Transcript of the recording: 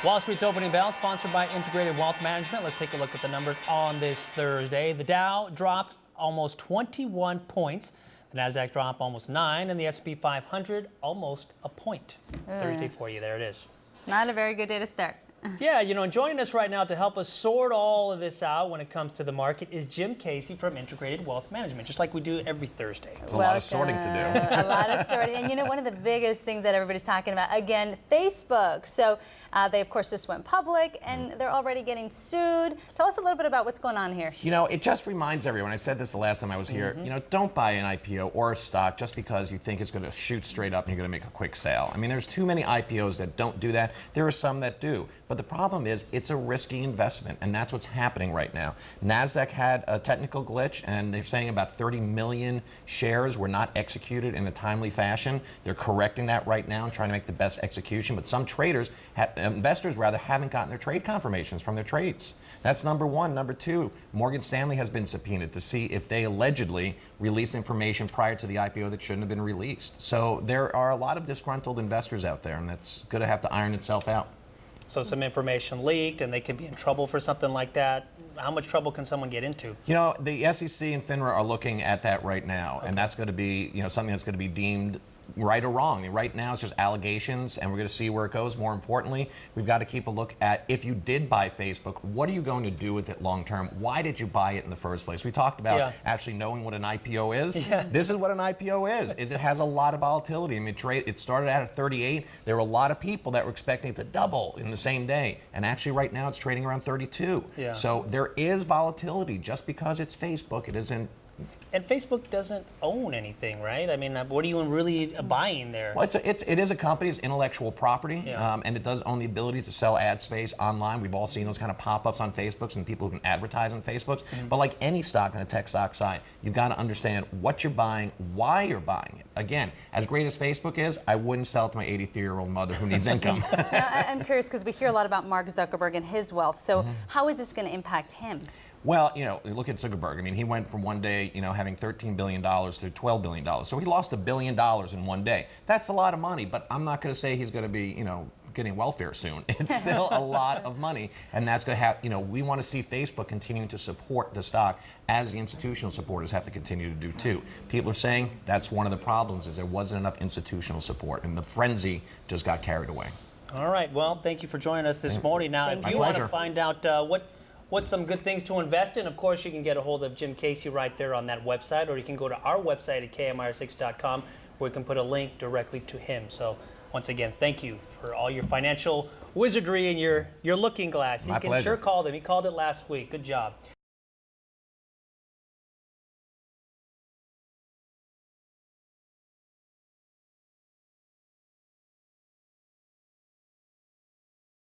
Wall Street's opening bell, sponsored by Integrated Wealth Management. Let's take a look at the numbers on this Thursday. The Dow dropped almost 21 points. The Nasdaq dropped almost 9, and the S&P 500 almost a point. Thursday for you. There it is. Not a very good day to start. Yeah, you know, joining us right now to help us sort all of this out when it comes to the market is Jim Casey from Integrated Wealth Management, just like we do every Thursday. It's a lot of sorting to do. A lot of sorting. And you know, one of the biggest things that everybody's talking about, again, Facebook. So they, of course, just went public, and they're already getting sued. Tell us a little bit about what's going on here. You know, it just reminds everyone, I said this the last time I was here, you know, don't buy an IPO or a stock just because you think it's going to shoot straight up and you're going to make a quick sale. I mean, there's too many IPOs that don't do that. There are some that do. But the problem is it's a risky investment, and that's what's happening right now. Nasdaq had a technical glitch, and they're saying about 30 million shares were not executed in a timely fashion. They're correcting that right now and trying to make the best execution. But some traders, investors rather, haven't gotten their trade confirmations from their trades. That's number one. Number two, Morgan Stanley has been subpoenaed to see if they allegedly released information prior to the IPO that shouldn't have been released. So there are a lot of disgruntled investors out there, and that's going to have to iron itself out. So some information leaked, and they can be in trouble for something like that. How much trouble can someone get into? You know, the SEC and FINRA are looking at that right now, and that's going to be, you know, something that's going to be deemed right or wrong. Right now, it's just allegations, and we're going to see where it goes. More importantly, we've got to keep a look at, if you did buy Facebook, what are you going to do with it long term? Why did you buy it in the first place? We talked about actually knowing what an IPO is. This is what an IPO is it has a lot of volatility. I mean, it started out at 38. There were a lot of people that were expecting it to double in the same day, and actually right now it's trading around 32. So there is volatility. Just because it's Facebook, it isn't. And Facebook doesn't own anything, right? I mean, what are you really buying there? Well, it is a company's intellectual property, and it does own the ability to sell ad space online. We've all seen those kind of pop-ups on Facebooks and people who can advertise on Facebooks. But like any stock on a tech stock side, you've got to understand what you're buying, why you're buying it. Again, as great as Facebook is, I wouldn't sell it to my 83-year-old mother who needs income. I'm curious because we hear a lot about Mark Zuckerberg and his wealth. So how is this going to impact him? Well, you know, look at Zuckerberg. I mean, he went from one day, you know, having $13 billion to $12 billion. So he lost $1 billion in one day. That's a lot of money, but I'm not going to say he's going to be, you know, getting welfare soon. It's still a lot of money, and that's going to have, you know, we want to see Facebook continuing to support the stock as the institutional supporters have to continue to do too. People are saying that's one of the problems, is there wasn't enough institutional support, and the frenzy just got carried away. All right, well, thank you for joining us this morning. Now, if you want to find out what's some good things to invest in, of course, you can get a hold of Jim Casey right there on that website, or you can go to our website at KMIR6.com, where we can put a link directly to him. So once again, thank you for all your financial wizardry and your looking glass. You can sure call them. He called it last week. Good job.